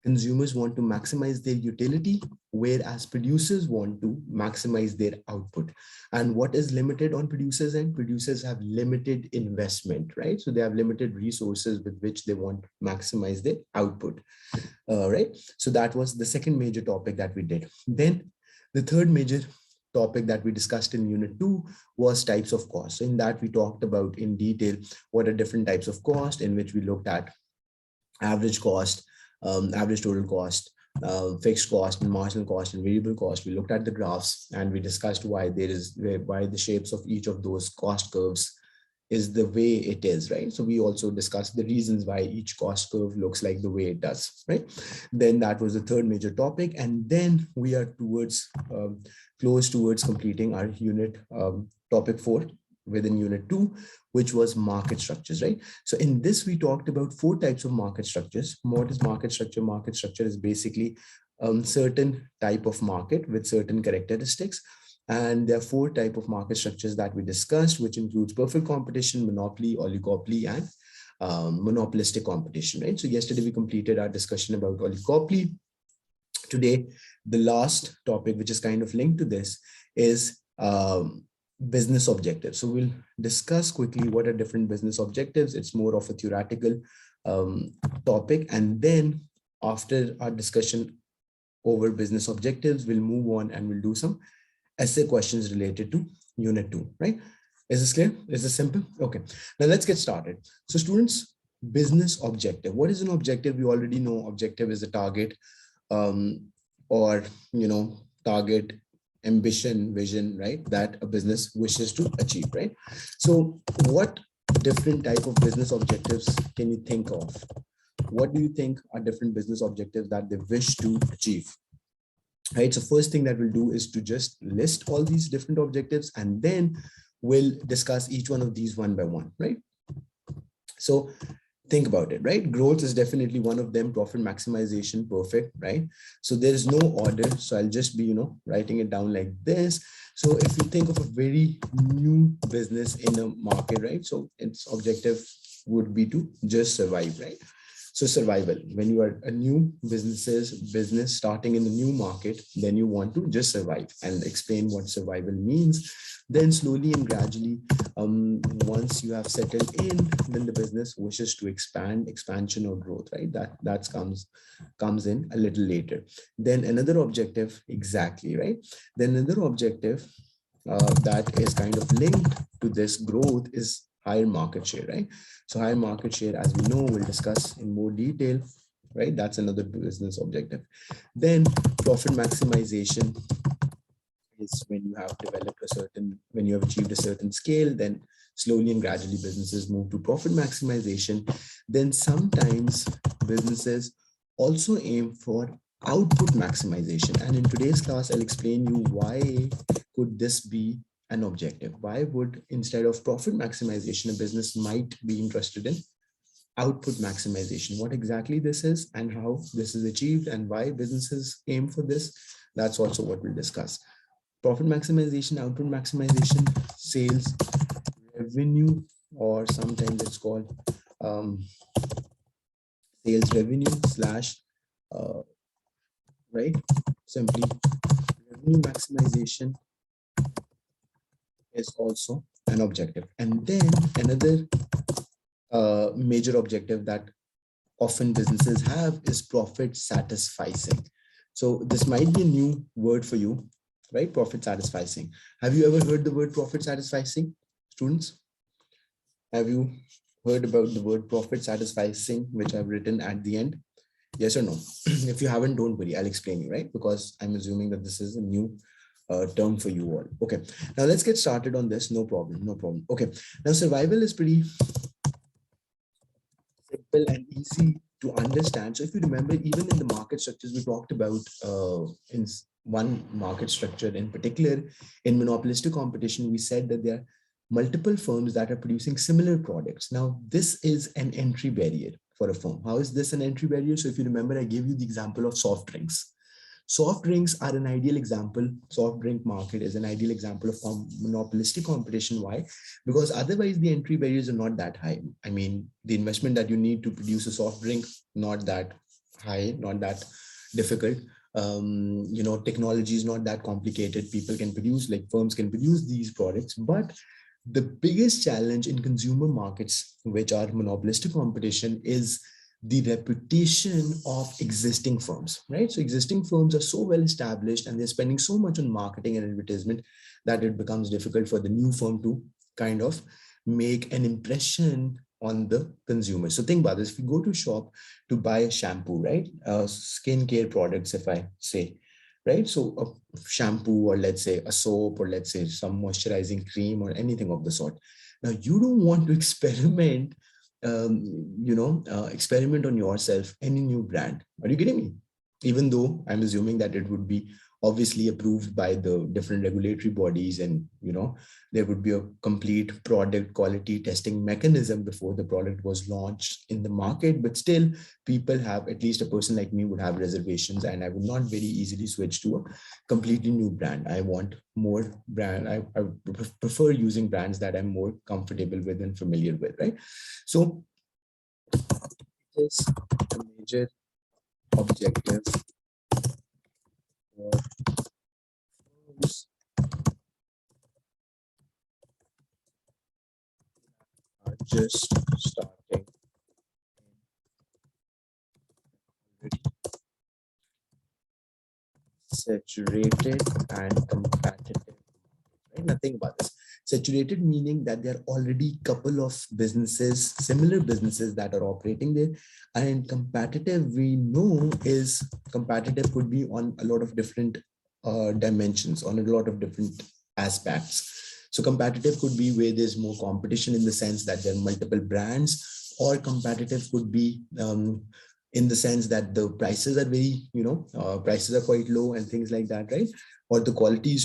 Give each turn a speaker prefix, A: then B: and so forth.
A: consumers want to maximize their utility, whereas producers want to maximize their output. And what is limited on producers' end? Producers have limited investment, right? So they have limited resources with which they want to maximize their output, right? So that was the second major topic that we did. Then the third major topic that we discussed in unit 2 was types of cost. So in that we talked about in detail what are different types of cost, in which we looked at average cost, average total cost, fixed cost and marginal cost and variable cost. We looked at the graphs and we discussed why the shapes of each of those cost curves is the way it is, right? So we also discussed the reasons why each cost curve looks like the way it does, right? Then that was the third major topic. And then we are close towards completing our unit topic 4 within unit 2, which was market structures, right? So in this, we talked about 4 types of market structures. What is market structure? Market structure is basically certain type of market with certain characteristics. And there are 4 types of market structures that we discussed, which includes perfect competition, monopoly, oligopoly, and monopolistic competition, right? So yesterday we completed our discussion about oligopoly. Today, the last topic, which is kind of linked to this, is business objectives. So we'll discuss quickly what are different business objectives. It's more of a theoretical topic. And then after our discussion over business objectives, we'll move on and we'll do some essay questions related to unit 2, right? Is this clear? Is this simple? Okay, now let's get started. So students, business objective. What is an objective? We already know objective is a target or, target, ambition, vision, right? That a business wishes to achieve, right? So what different type of business objectives can you think of? What do you think are different business objectives that they wish to achieve? Right. So first thing that we'll do is to just list all these different objectives, and then we'll discuss each one of these one by one, right? So think about it, right? Growth is definitely one of them. Profit maximization, perfect, right? So there is no order. So I'll just be, writing it down like this. So if you think of a very new business in a market, right? So its objective would be to just survive, right? So survival, when you are a new business starting in the new market, then you want to just survive and explain what survival means. Then slowly and gradually, once you have settled in, then the business wishes to expansion or growth, right? That comes in a little later. Then another objective, exactly, right? Then another objective that is kind of linked to this growth is higher market share, right? So higher market share, as we know, we'll discuss in more detail, right? That's another business objective. Then profit maximization is when you have when you have achieved a certain scale, then slowly and gradually businesses move to profit maximization. Then sometimes businesses also aim for output maximization. And in today's class, I'll explain you why could this be an objective. Why would, instead of profit maximization, a business might be interested in output maximization? What exactly this is and how this is achieved and why businesses aim for this, that's also what we'll discuss. Profit maximization, output maximization, sales, revenue, or sometimes it's called sales revenue slash, right? Simply revenue maximization is also an objective. And then another major objective that often businesses have is profit satisficing. So this might be a new word for you, right? Profit satisficing. Have you ever heard the word profit satisficing, students? Have you heard about the word profit satisficing, which I've written at the end? Yes or no? If you haven't, don't worry, I'll explain you, right? Because I'm assuming that this is a new term for you all. Okay, now let's get started on this. No problem. Okay, now survival is pretty simple and easy to understand. So if you remember, even in the market structures we talked about, in one market structure in particular, in monopolistic competition, we said that there are multiple firms that are producing similar products. Now, this is an entry barrier for a firm. How is this an entry barrier? So if you remember, I gave you the example of soft drinks. Soft drinks are an ideal example. Soft drink market is an ideal example of monopolistic competition. Why? Because otherwise the entry barriers are not that high. I mean, the investment that you need to produce a soft drink, not that high, not that difficult. Technology is not that complicated. People can produce, like firms can produce these products, but the biggest challenge in consumer markets, which are monopolistic competition, is the reputation of existing firms, right? So existing firms are so well established and they're spending so much on marketing and advertisement that it becomes difficult for the new firm to kind of make an impression on the consumer. So think about this. If you go to a shop to buy a shampoo, right? Skincare products, if I say, right? So a shampoo, or let's say a soap, or let's say some moisturizing cream or anything of the sort. Now you don't want to experiment, experiment on yourself any new brand. Are you getting me? Even though I'm assuming that it would be obviously approved by the different regulatory bodies, and there would be a complete product quality testing mechanism before the product was launched in the market, but still people have, at least a person like me would have reservations, and I would not very easily switch to a completely new brand. I want more brand. I prefer using brands that I'm more comfortable with and familiar with, right? So it is a major objective for firms are just starting already saturated and competitive. Right? Nothing about this. Saturated meaning that there are already couple of businesses, similar businesses that are operating there. And competitive, we know, is competitive could be on a lot of different dimensions, on a lot of different aspects. So competitive could be where there's more competition in the sense that there are multiple brands, or competitive could be in the sense that the prices are very, prices are quite low and things like that, right? Or the quality is